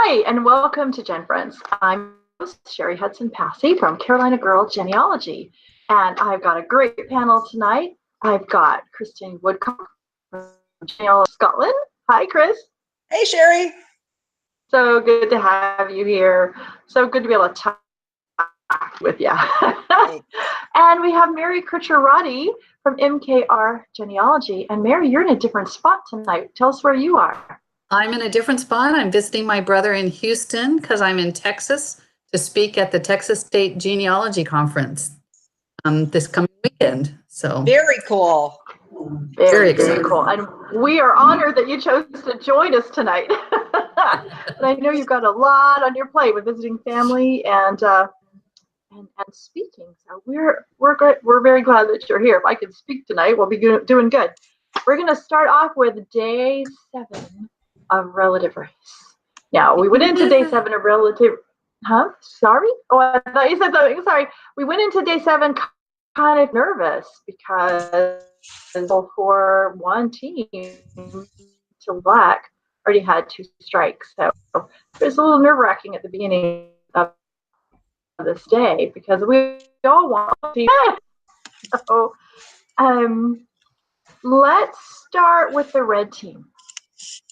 Hi, and welcome to Gen Friends. I'm host Cheri Passy from Carolina Girl Genealogy, and I've got a great panel tonight. I've got Christine Woodcock from Genealogist Scotland. Hi, Chris. Hey, Cheri. So good to have you here. So good to be able to talk with you. And we have Mary Kritcher-Roddy from MKR Genealogy. And Mary, you're in a different spot tonight. Tell us where you are. I'm in a different spot. I'm visiting my brother in Houston because I'm in Texas to speak at the Texas State Genealogy Conference this coming weekend. So very cool. Very cool. And we are honored that you chose to join us tonight. And I know you've got a lot on your plate with visiting family and speaking. So we're good. We're very glad that you're here. If I can speak tonight, we'll be doing good. We're going to start off with day 7 of relative race. Now, we went into day 7 of relative, Sorry? Oh, I thought you said something. Sorry. We went into day 7 kind of nervous because for one team to black already had 2 strikes. So it was a little nerve-wracking at the beginning of this day because we all want to. So, let's start with the red team.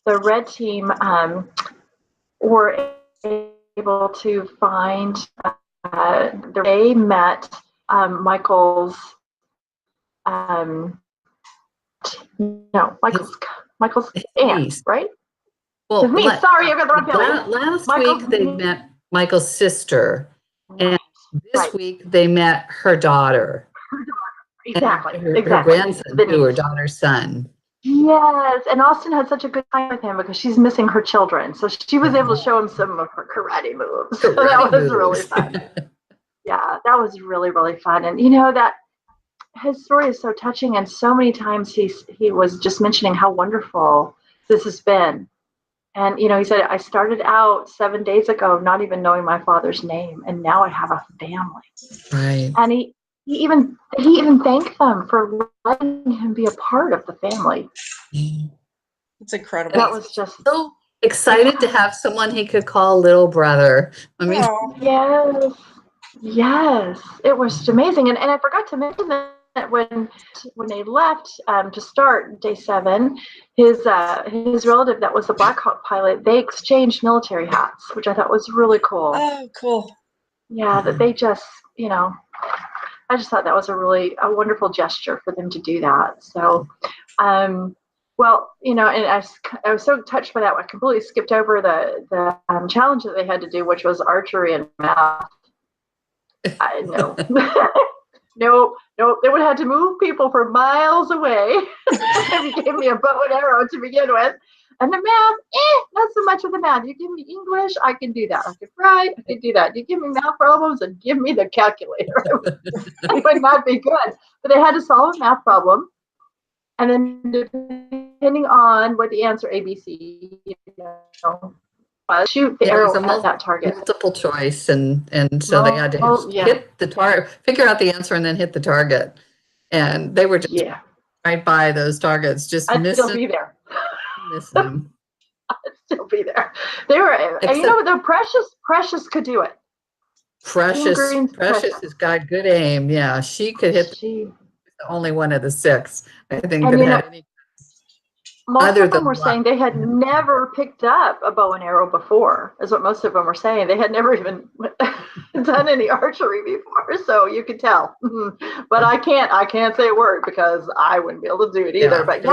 The red team were able to find they met Michael's aunt, right? Well, me. Sorry, I got the wrong family. Last week they met Michael's sister, and this week they met her daughter. Exactly. Her grandson, her daughter's son. Yes, and Austin had such a good time with him because she's missing her children. So she was able to show him some of her karate moves. So that was really fun. Yeah, that was really, really fun. And you know that his story is so touching, and so many times he was just mentioning how wonderful this has been. And you know, he said, I started out 7 days ago not even knowing my father's name, and now I have a family. Right. And he even thanked them for letting him be a part of the family. It's incredible. That was just so excited to have someone he could call little brother. I mean, yes, it was just amazing. And I forgot to mention that when they left to start day 7, his relative that was the Black Hawk pilot, they exchanged military hats, which I thought was really cool. Oh, cool. Yeah, that they just, you know, I just thought that was a wonderful gesture for them to do that. So, well, you know, and I was so touched by that. I completely skipped over the challenge that they had to do, which was archery and math. No, they would have had to move people for miles away if you gave me a bow and arrow to begin with. And the math, not so much of the math. You give me English, I can do that. I can write, I can do that. You give me math problems and give me the calculator. It would not be good. But they had to solve a math problem. And then depending on what the answer, A, B, C, you know, shoot the arrow at that target. Multiple choice, and so they had to hit the target, figure out the answer, and then hit the target. And they were just right by those targets, just I'd still be there. Missing. I'd still be there. They were, and you know, the Precious could do it. Precious has got good aim. Yeah, she could hit. The only one of the 6, I think, that had any. Most of them were saying they had never picked up a bow and arrow before, is what most of them were saying. They had never even done any archery before, so you could tell. But I can't say a word because I wouldn't be able to do it either. But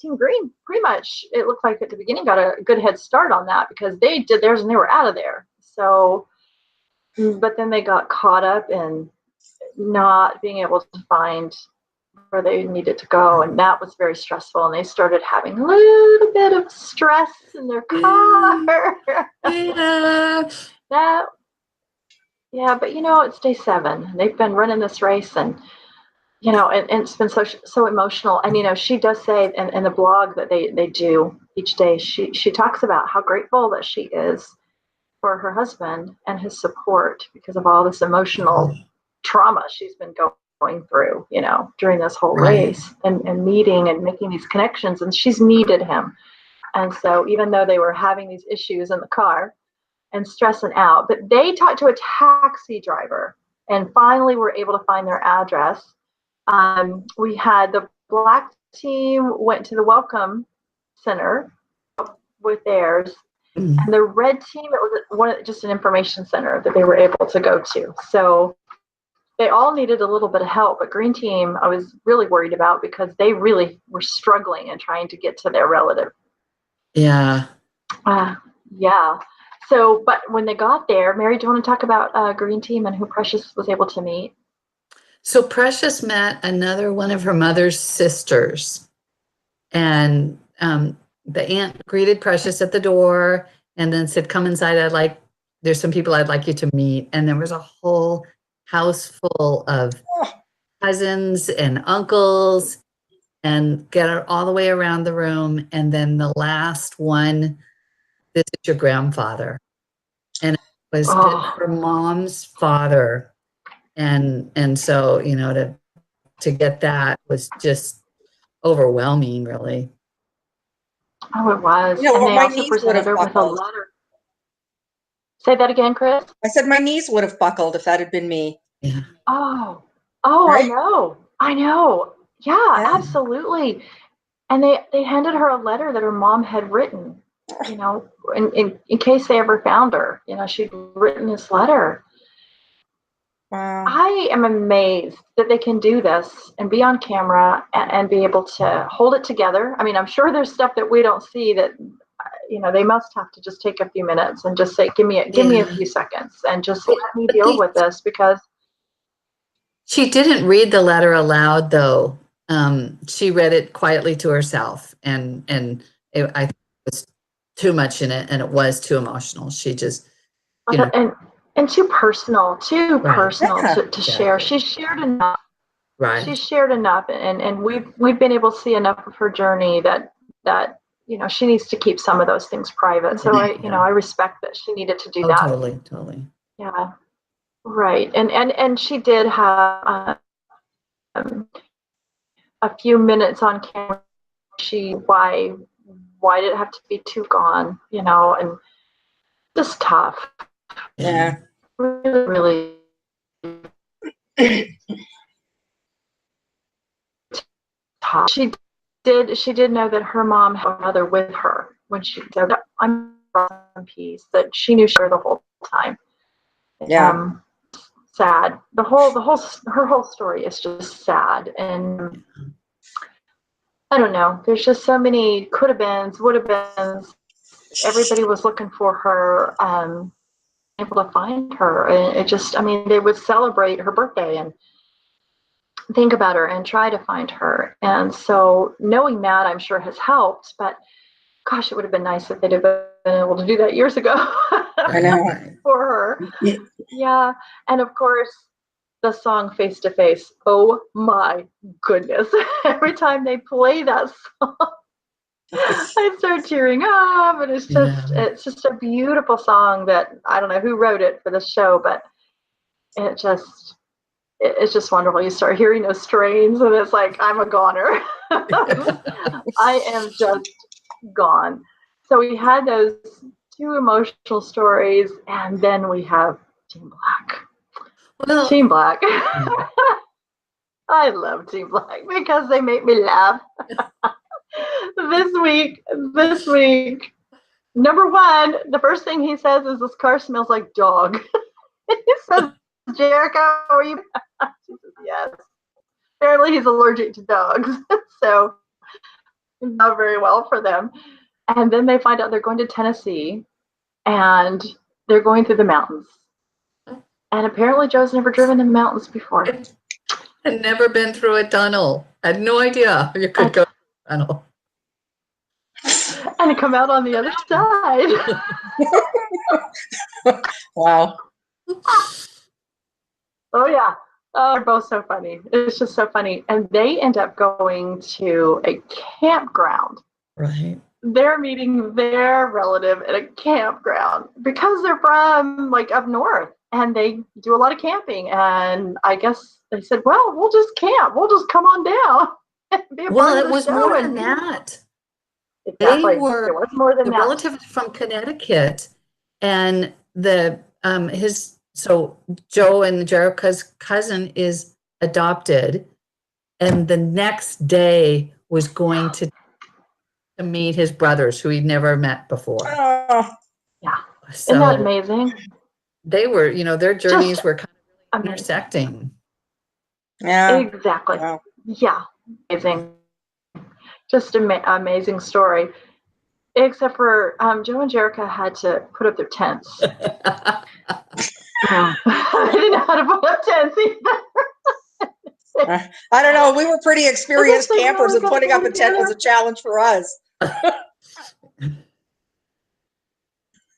Team Green pretty much, it looked like at the beginning got a good head start on that because they did theirs and they were out of there. So, but then they got caught up in not being able to find where they needed to go, and that was very stressful, and they started having a little bit of stress in their car. But you know, it's day 7. They've been running this race, and you know, and it's been so emotional. And you know, she does say in the blog that they do each day, she talks about how grateful that she is for her husband and his support because of all this emotional trauma she's been going through, you know, during this whole race and meeting and making these connections. And she's needed him And so even though they were having these issues in the car and stressing out, but they talked to a taxi driver and finally were able to find their address. We had the black team went to the welcome center with theirs, and the red team, it was just an information center that they were able to go to. So they all needed a little bit of help, but green team I was really worried about because they really were struggling and trying to get to their relative. Yeah. Yeah. So, but when they got there, Mary, do you want to talk about green team and who Precious was able to meet? So Precious met another one of her mother's sisters, and the aunt greeted Precious at the door and then said, "Come inside. There's some people I'd like you to meet." And there was a whole house full of cousins and uncles, and get her all the way around the room. And then the last one, "This is your grandfather." And it was her mom's father. And so, to get that was just overwhelming, really. Oh, it was. You know, and they my also knees would presented have her with a buckled. letter. Say that again, Chris. I said my knees would have buckled if that had been me. Yeah. Oh, Right? I know. Yeah, Yeah. absolutely. And they handed her a letter that her mom had written, in case they ever found her. She'd written this letter. Wow. I am amazed that they can do this and be on camera and be able to hold it together. I mean, I'm sure there's stuff that we don't see that, they must have to just take a few minutes and just say, give me a few seconds and just let me deal with this, because She didn't read the letter aloud, though. She read it quietly to herself, and I think it was too much in it, and it was too emotional. She just, and too personal Yeah. to share. She shared enough. right. She shared enough, and we've been able to see enough of her journey that she needs to keep some of those things private. So I respect that she needed to do that. Totally. Yeah, right. And she did have a few minutes on camera. Why did it have to be too gone? And just tough. Yeah. Really, really tough. She did know that her mom had a mother with her when she said, "I'm in peace," that she knew her the whole time. Yeah. Sad. Her whole story is just sad, and I don't know. There's just so many could have beens, would have beens. Everybody was looking for her, able to find her, and it just, they would celebrate her birthday and think about her and try to find her. And so knowing that, I'm sure, has helped. But gosh, it would have been nice if they'd have been able to do that years ago. I know. For her. Yeah. And of course, the song Face to Face. Oh my goodness. Every time they play that song, I start tearing up, and it's just a beautiful song that I don't know who wrote it for the show, but it's just wonderful. You start hearing those strains, and it's like, I'm a goner. I am just gone. So we had those two emotional stories, and then we have Team Black. Well, Team Black. I love Team Black because they make me laugh. This week, number one, the first thing he says is, "This car smells like dog." He says, "Jericho, are you?" She says, "Yes." Apparently, he's allergic to dogs, so not very well for them. And then they find out they're going to Tennessee, and they're going through the mountains. And apparently, Joe's never driven in the mountains before. I'd never been through a tunnel. I had no idea you could go through a tunnel. And come out on the other side. Wow. Oh, yeah. Oh, they're both so funny. It's just so funny. And they end up going to a campground. Right. They're meeting their relative at a campground because they're from up north, and they do a lot of camping. And I guess they said, "Well, we'll just camp. We'll just come on down and be a part of the show." More than that. Exactly. They were There was more than the that. relative from Connecticut, and so Joe and Jerica's cousin is adopted, and the next day was going to meet his brothers who he'd never met before. Oh, Yeah. So Isn't that amazing? they were, their journeys were kind of Amazing. intersecting. yeah. Exactly. Wow. Yeah. Amazing. Just amazing story. Except for Joe and Jerica had to put up their tents. They didn't know how to put up tents either. I don't know. We were pretty experienced they campers, really and putting got up a tent together. was a challenge for us.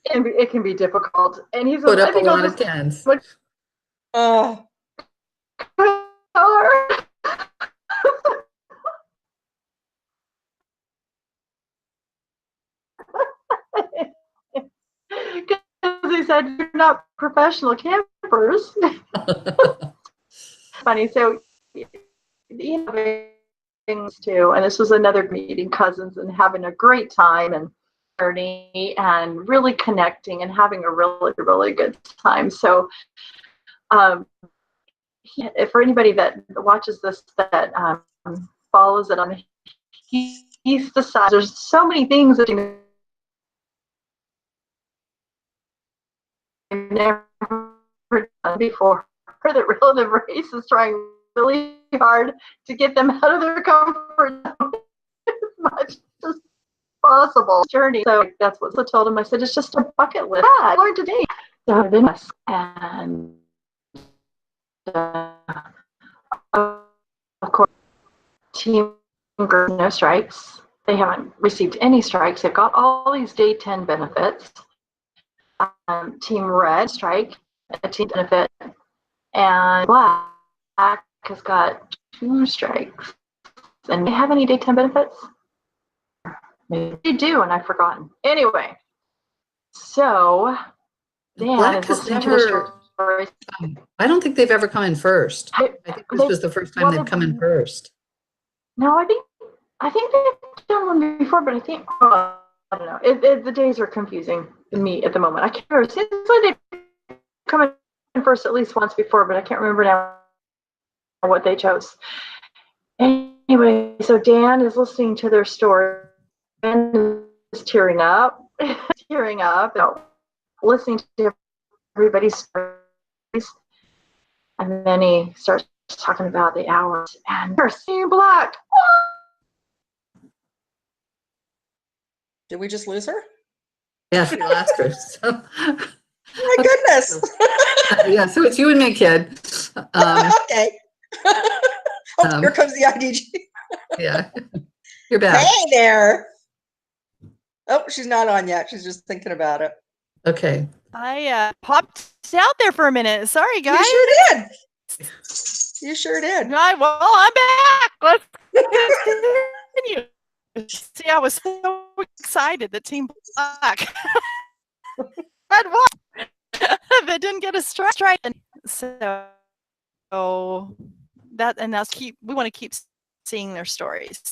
It can be difficult. And he's Put up a think lot I'll of just tents. Oh, because he said you're not professional campers. Funny. So things too, and this was another meeting cousins and having a great time and journey and really connecting and having a really good time. So for anybody that watches this that follows it on the east side, there's so many things that I've never done before that relative race is trying really hard to get them out of their comfort zone as much as possible journey. So that's what I told him. I said, it's just a bucket list. Yeah, I learned today. And of course, Team Green, no strikes. They haven't received any strikes. They've got all these day 10 benefits. Team Red strike, a team benefit, and Black has got 2 strikes. And they have any day 10 benefits? Maybe they do, and I've forgotten. Anyway, so Dan Black is has listening to the stories. I don't think they've ever come in first. I think this was the first time they've come in first. No, I think they've done one before, but I don't know. The days are confusing to me at the moment. I can't remember. It seems like they've come in first at least once before, but I can't remember now what they chose. Anyway, so Dan is listening to their story and is tearing up, listening to everybody's stories. And then he starts talking about the hours and they're seeing Black. did we just lose her? Yeah, we lost her. So. My goodness. Yeah, so it's you and me, kid. Okay. Here comes the IDG. Yeah, you're back. Hey there. Oh, she's not on yet. She's just thinking about it. Okay. I popped out there for a minute. Sorry, guys. You sure did. Well, I'm back. Let's continue. See, I was so excited that Team Black had won. They didn't get a strike. So we want to keep seeing their stories.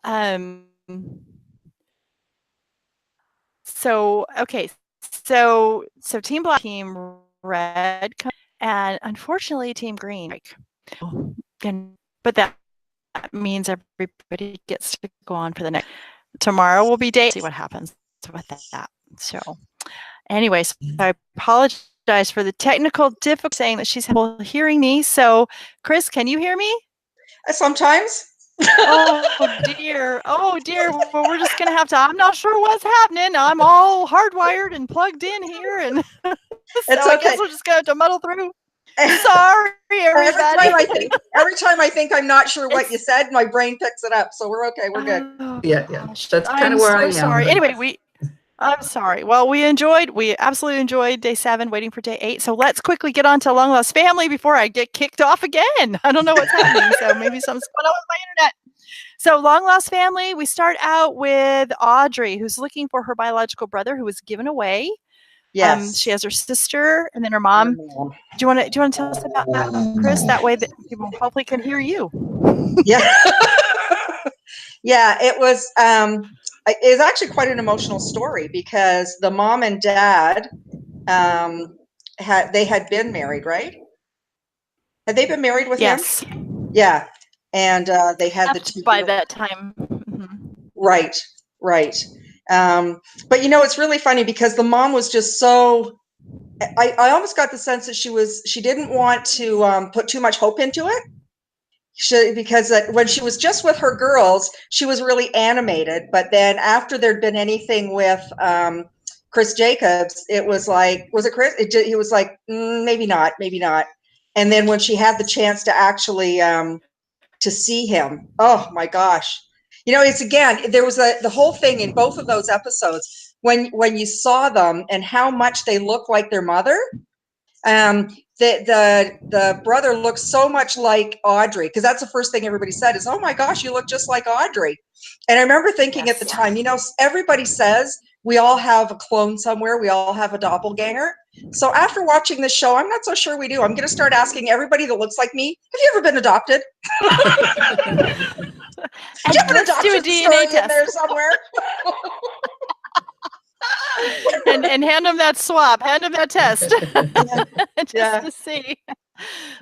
So Team Black, Team Red, and unfortunately Team Green. But that means everybody gets to go on for the next. Tomorrow will be day. See what happens with that. So, anyways, I apologize for the technical difficulty. Saying that she's hearing me. So, Chris, can you hear me? Sometimes. Oh dear. Well, we're just gonna have to. I'm not sure what's happening. I'm all hardwired and plugged in here, and so I guess we're just gonna have to muddle through. Sorry, everybody. Every time I think I'm not sure what you said, my brain picks it up. So we're okay. We're good. Oh, yeah. That's kind of where I am. Sorry. But... Anyway, I'm sorry. Well, we absolutely enjoyed day 7, waiting for day 8. So let's quickly get on to Long Lost Family before I get kicked off again. I don't know what's happening. So maybe something's going on with my internet. So Long Lost Family, we start out with Audrey, who's looking for her biological brother who was given away. Yes. She has her sister and then her mom. Do you want to tell us about that, Chris? That way that people hopefully can hear you. Yeah. Yeah, it was actually quite an emotional story because the mom and dad had been married, right? Had they been married with him? Yes. Yeah. And they had the Left two by girls. that time. Mhm. Right, right. But it's really funny because the mom was just so. I almost got the sense that she didn't want to put too much hope into it. Because when she was just with her girls, she was really animated. But then after there'd been anything with Chris Jacobs, it was like, was it Chris? He was like, maybe not, maybe not. And then when she had the chance to actually to see him, oh my gosh. It's again, there was the whole thing in both of those episodes when you saw them and how much they look like their mother. The brother looks so much like Audrey, because that's the first thing everybody said is, "Oh my gosh, you look just like Audrey." And I remember thinking at the time, everybody says we all have a clone somewhere, we all have a doppelganger. So after watching this show, I'm not so sure we do. I'm going to start asking everybody that looks like me, have you ever been adopted? And Do you have an let's do a adoption DNA story in test. there somewhere? and hand them that swab, hand them that test, just Yeah. to see. Yeah.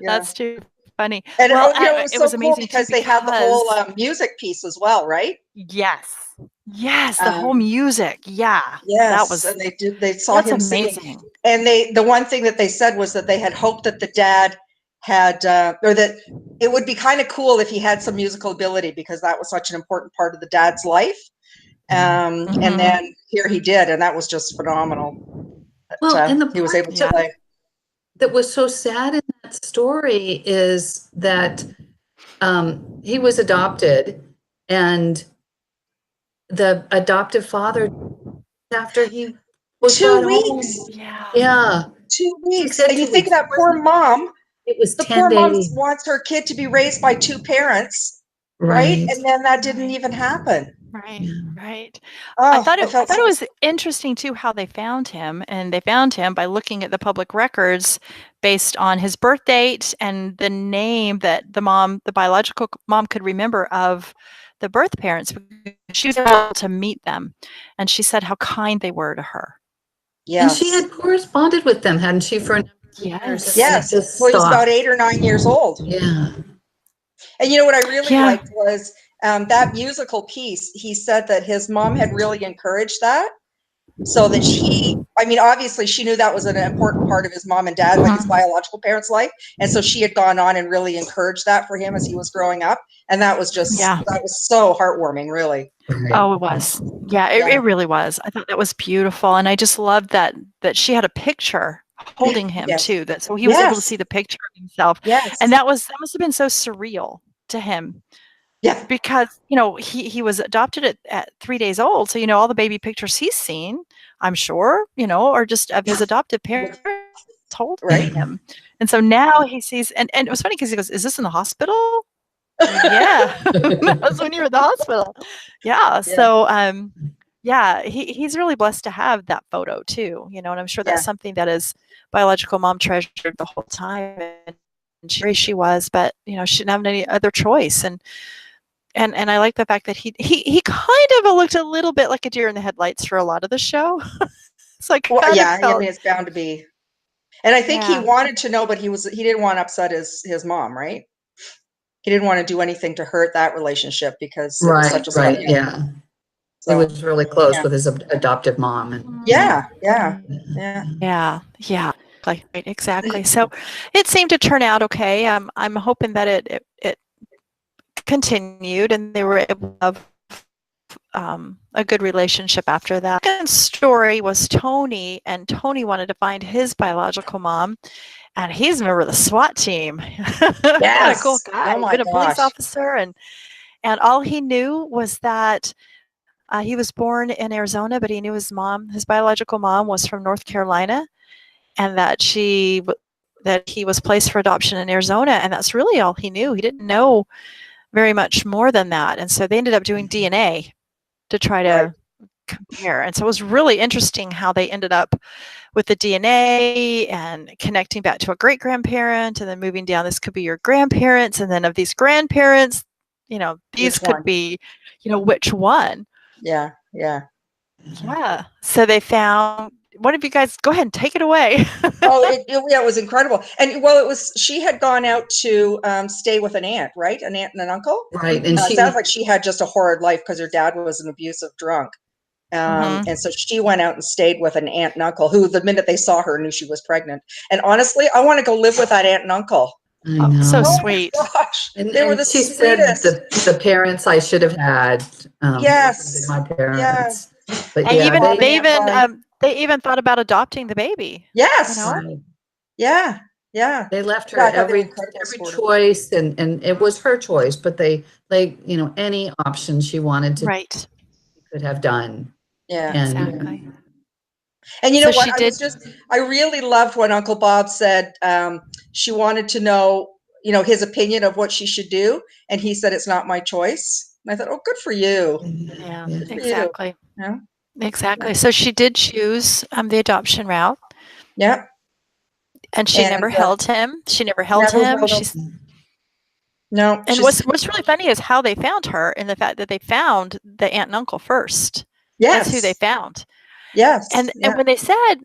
That's too funny. And Well, it was it so was cool amazing because too, they had the whole because music piece as well, right? yes, the whole music. Yeah, Yes, and they saw that's him singing. amazing. And the one thing that they said was that they had hoped that the dad had, or that it would be kind of cool if he had some musical ability, because that was such an important part of the dad's life. And then here he did, and that was just phenomenal. Well, and the he was part able to play. that was so sad in that story is that he was adopted, and the adoptive father, after he was 2 brought weeks. home, Yeah. yeah, 2 weeks. said And you 2 think of weeks. that poor mom. It was The 10 poor mom days. wants her kid to be raised by two parents, right? And then that didn't even happen. Right, right. Oh, I thought it so was interesting too how they found him, and they found him by looking at the public records based on his birth date and the name that the biological mom could remember of the birth parents. She was able to meet them, and she said how kind they were to her. And she had corresponded with them, hadn't she, for a number of years? Yes. And it just Well, he was stopped. about 8 or 9 years old. Yeah. And what I really liked was that musical piece. He said that his mom had really encouraged that, so that obviously she knew that was an important part of his mom and dad, like his biological parents' life. And so she had gone on and really encouraged that for him as he was growing up. And that was just, that was so heartwarming, really. Oh, it was. Yeah, it really was. I thought that was beautiful. And I just loved that she had a picture holding him too. So he was able to see the picture of himself. Yes. And that must have been so surreal to him. Yeah. Because, he was adopted at 3 days old. So, all the baby pictures he's seen, I'm sure, are just of his adoptive parents holding him. And so now he sees, and it was funny because he goes, "Is this in the hospital?" Yeah. That was when you were at the hospital. Yeah. So, he's really blessed to have that photo too, and I'm sure that's something that his biological mom treasured the whole time. And she was, but, she didn't have any other choice. And I like the fact that he kind of looked a little bit like a deer in the headlights for a lot of the show. It's like, it's bound to be. And I think he wanted to know, but he didn't want to upset his mom, right? He didn't want to do anything to hurt that relationship because it was such a So, he was really close with his adoptive mom. And Yeah. Right, exactly. So it seemed to turn out okay. I'm hoping that it continued and they were able to have a good relationship after that. The second story was Tony, and Tony wanted to find his biological mom, and he's a member of the SWAT team. What a cool guy. Oh my He's been a police gosh. officer, and all he knew was that he was born in Arizona, but he knew his biological mom was from North Carolina, and that he was placed for adoption in Arizona, and that's really all he knew. He didn't know very much more than that. And so they ended up doing DNA to try to compare. And so it was really interesting how they ended up with the DNA and connecting back to a great grandparent, and then moving down. This could be your grandparents, and then of these grandparents, these could be, which one? Yeah. Yeah. So they found. One of you guys, go ahead and take it away. It was incredible. And she had gone out to stay with an aunt, right? An aunt and an uncle. Right. And it sounds like she had just a horrid life because her dad was an abusive drunk. And so she went out and stayed with an aunt and uncle who, the minute they saw her, knew she was pregnant. And honestly, I want to go live with that aunt and uncle. I know. So sweet. Gosh, and they were the she sweetest. said the parents I should have had. Yes. My parents. Yes. But and they even thought about adopting the baby. Yes. Right. Yeah. They left her every choice, and it was her choice, but they any option she wanted to right. could have done. Yeah. And, exactly. And you know what? I really loved when Uncle Bob said she wanted to know, his opinion of what she should do. And he said, it's not my choice. And I thought, oh, good for you. Yeah, Good for exactly. you. Yeah. Exactly. So she did choose the adoption route. Yeah. And she never held him. She never held him. No. And what's really funny is how they found her, and the fact that they found the aunt and uncle first. Yes. That's who they found. Yes. And when they said,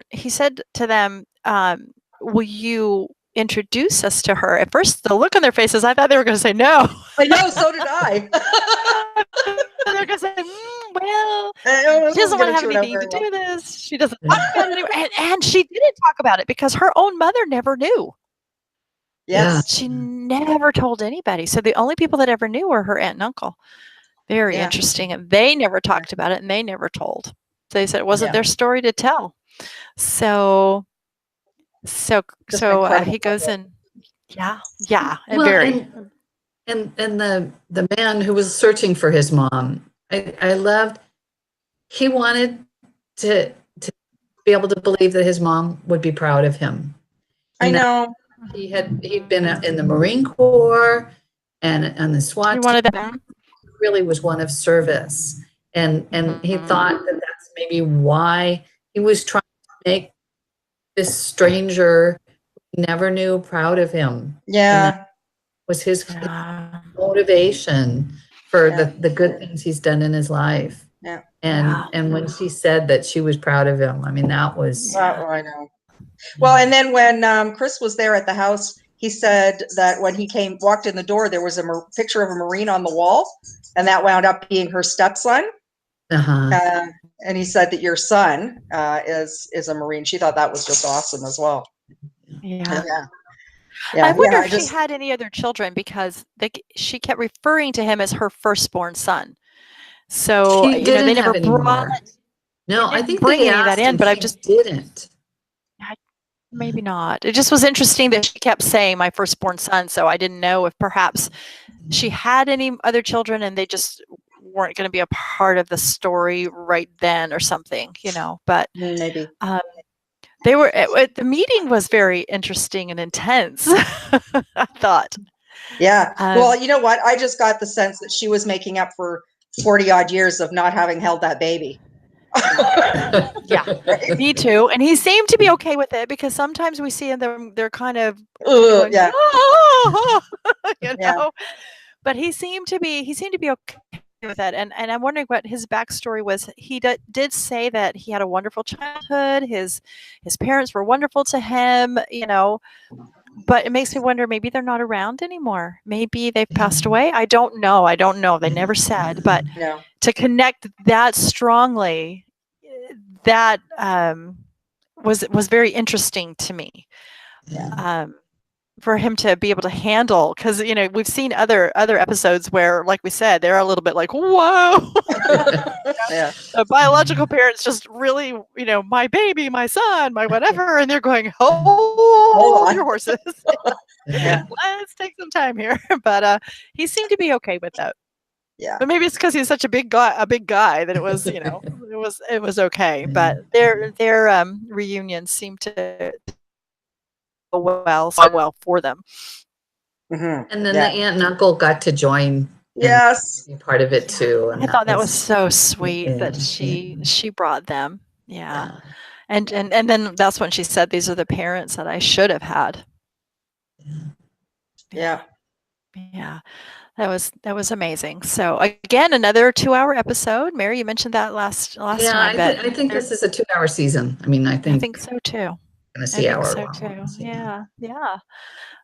he said to them, will you introduce us to her? At first, the look on their faces, I thought they were going to say no. I know, so did I. They're going to say, well, she doesn't want to have anything to do with this. She doesn't talk about it anymore. And she didn't talk about it because her own mother never knew. Yes. She never told anybody. So the only people that ever knew were her aunt and uncle. Very interesting. And they never talked about it, and they never told. So they said it wasn't their story to tell. So he goes in. Yeah. And the man who was searching for his mom, I loved. He wanted to be able to believe that his mom would be proud of him. I know. He'd been in the Marine Corps and the SWAT. He wanted that. Really was one of service, and he thought that that's maybe why he was trying to make this stranger he never knew proud of him. Yeah. And that was his motivation for the good things he's done in his life. Yeah. And when she said that she was proud of him, I mean, that was. I know. Well, and then when Chris was there at the house, he said that when he walked in the door, there was a picture of a Marine on the wall, and that wound up being her stepson. And he said that your son is a Marine. She thought that was just awesome as well. Yeah. I wonder if she had any other children, because she kept referring to him as her firstborn son. So they never brought. No, I think bring they any of that in, but I just didn't. Maybe not. It just was interesting that she kept saying my firstborn son. So I didn't know if perhaps she had any other children and they just weren't going to be a part of the story right then or something, but maybe. They were the meeting was very interesting and intense. I thought. Yeah. Well, you know what? I just got the sense that she was making up for 40 odd years of not having held that baby. Yeah, me too. And he seemed to be okay with it, because sometimes we see them, they're kind of going, But he seemed to be okay with it. And I'm wondering what his backstory was. He did say that he had a wonderful childhood. His parents were wonderful to him, but it makes me wonder, maybe they're not around anymore. Maybe they've passed away. I don't know. They never said, but to connect that strongly, that was very interesting to me. For him to be able to handle, because we've seen other episodes where, like we said, they're a little bit like, whoa. The biological parents just really, my baby, my son, my whatever, and they're going, hold your horses. Let's take some time here. But he seemed to be okay with that. Yeah. But maybe it's because he's such a big guy that it was, it was okay. But their reunion seemed to go well for them. And then the aunt and uncle got to join Yes. be part of it too. And I thought that was so sweet that yeah. she brought them. Yeah. And then that's when she said, these are the parents that I should have had. Yeah. Yeah. That was amazing. So again, another 2-hour episode. Mary, you mentioned that last time. I think this is a 2-hour season. I mean, I think so too. Gonna see I think hour so long too. ones, Yeah.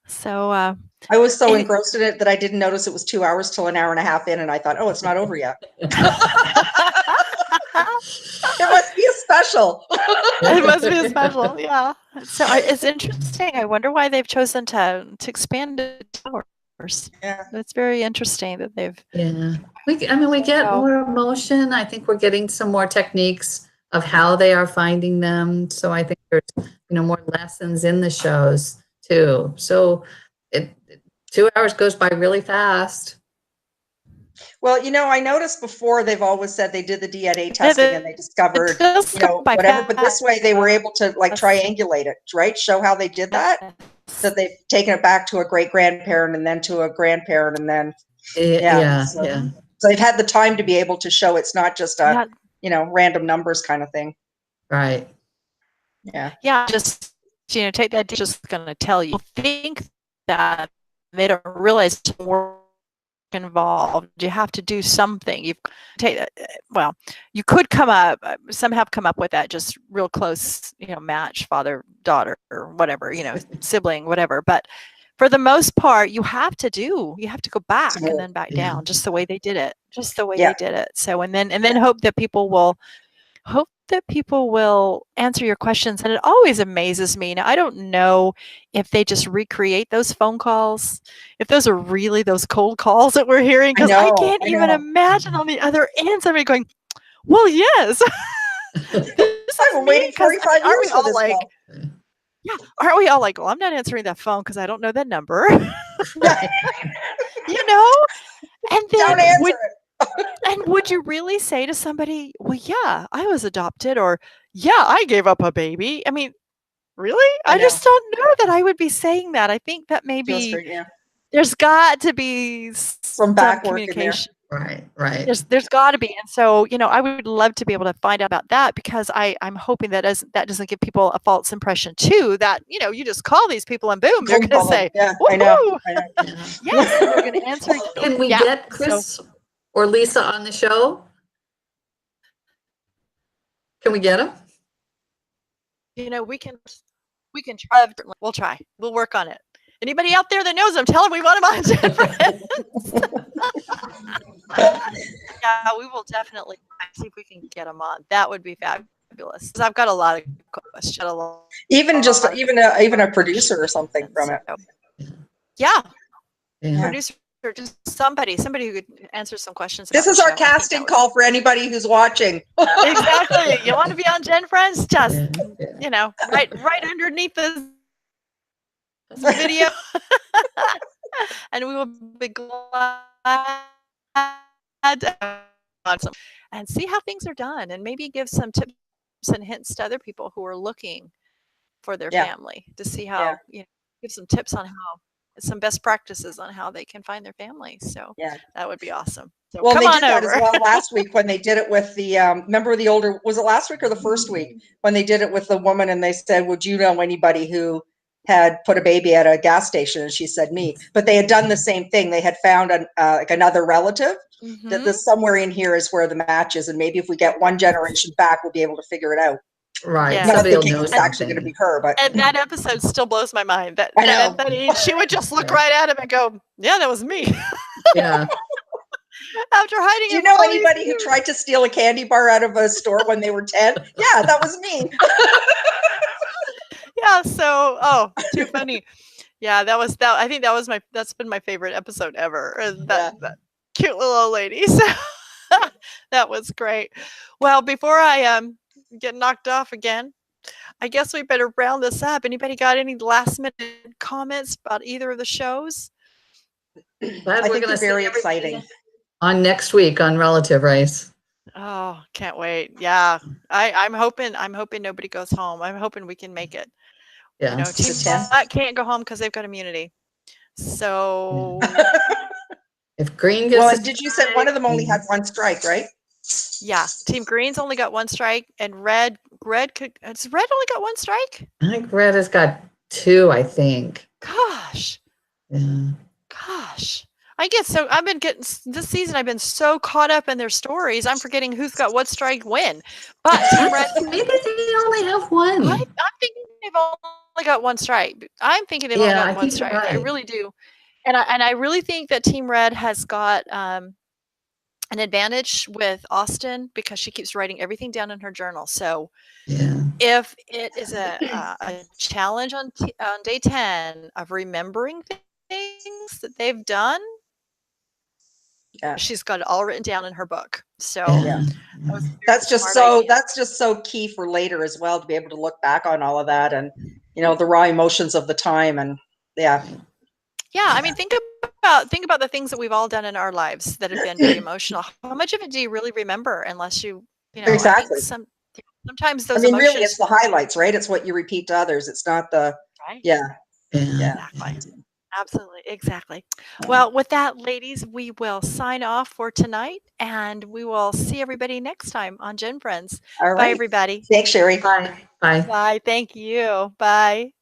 So I was so engrossed in it that I didn't notice it was 2 hours till an hour and a half in, and I thought, oh, it's not over yet. It must be a special. It must be a special, yeah. So it's interesting. I wonder why they've chosen to expand it to hours. Yeah. It's very interesting that they've. Yeah, we get more emotion. I think we're getting some more techniques of how they are finding them. So I think there's more lessons in the shows too. So 2 hours goes by really fast. Well, I noticed before they've always said they did the DNA testing and they discovered, whatever. But this way they were able to like triangulate it, right? Show how they did that. That they've taken it back to a great grandparent and then to a grandparent and then So they've had the time to be able to show it's not just a random numbers kind of thing. Right. Yeah. Yeah. Just take that. Just going to tell you. Think that they don't realize more involved. You have to do something. You could come up. Some have come up with that just real close, match father daughter or whatever, sibling, whatever. But for the most part, you have to go back and then back down, just the way they did it. So and then hope that people will answer your questions. And it always amazes me. Now, I don't know if they just recreate those phone calls, if those are really those cold calls that we're hearing, because I can't even imagine on the other end somebody going, well, yes. I've been waiting 45 years for this call. Yeah. Aren't we all like, well, I'm not answering that phone because I don't know that number. And then don't answer it. And would you really say to somebody, well, yeah, I was adopted, or yeah, I gave up a baby? I mean, really? I just don't know that I would be saying that. I think that maybe there's got to be some communication. Right. There's got to be. And so, I would love to be able to find out about that, because I'm hoping that doesn't give people a false impression too, that, you just call these people and boom, they're going to say, yeah, I know. Yes, they're going to answer. Can we get Chris or Lisa on the show? Can we get them? We can try. We'll try. We'll work on it. Anybody out there that knows them, tell them we want them on Gen Friends. Yeah, we will definitely see if we can get them on. That would be fabulous. I've got a lot of questions. Even a producer or something from it. Yeah. Producer. Or just somebody who could answer some questions. This is our casting call for anybody who's watching. Exactly. You want to be on Gen Friends? Just, right underneath this video. And we will be glad to and see how things are done, and maybe give some tips and hints to other people who are looking for their family to see how, give some tips on some best practices on how they can find their family. So that would be awesome. So well, come they on did that over. as well last week when they did it with the remember the older, was it last week or the first week when they did it with the woman and they said, would you know anybody who had put a baby at a gas station? And she said me. But they had done the same thing. They had found like another relative. That this somewhere in here is where the match is, and maybe if we get one generation back, we'll be able to figure it out. Right. Yeah. Not thinking it's actually going to be her, but and that episode still blows my mind. That she would just look right at him and go, "Yeah, that was me." Yeah. After hiding. Do you know anybody who tried to steal a candy bar out of a store when they were 10? Yeah, that was me. Yeah. So, too funny. Yeah, I think that's been my favorite episode ever. That cute little old lady. So that was great. Well, before I get knocked off again, I guess we better round this up. Anybody got any last minute comments about either of the shows? I think they're very exciting. On next week on Relative Race. Oh, can't wait. Yeah. I'm hoping nobody goes home. I'm hoping we can make it. Yeah. Team Black can't go home because they've got immunity. So If Green gets Well, a and did you say one of them only had strike, one strike, right? Yeah, Team Green's only got one strike, and Red only got one strike? I think Red has got 2, I think. Gosh. Yeah. Gosh. I've been getting this season, I've been so caught up in their stories, I'm forgetting who's got what strike when. But Team Red, Maybe they only have 1. I'm thinking they've only got one strike. I'm thinking they've only Yeah, I got one think you're strike. I right. really do. And I really think that Team Red has got an advantage with Austin because she keeps writing everything down in her journal. So Yeah. if it is a challenge on day 10 of remembering things that they've done, Yeah. she's got it all written down in her book. So Yeah. that was a very That's just smart so idea. that's just so key for later as well, to be able to look back on all of that and, you know, the raw emotions of the time. And yeah. Yeah, I mean, think about the things that we've all done in our lives that have been very emotional. How much of it do you really remember unless you know, I think Exactly. sometimes I those mean, really, emotions, it's the highlights, right? It's what you repeat to others. It's not the, right? yeah, Yeah. Exactly. Absolutely. Exactly. Well, with that, ladies, we will sign off for tonight, and we will see everybody next time on Gen Friends. All Bye, right. everybody. Thanks, Cheri. Bye. Bye. Bye. Thank you. Bye.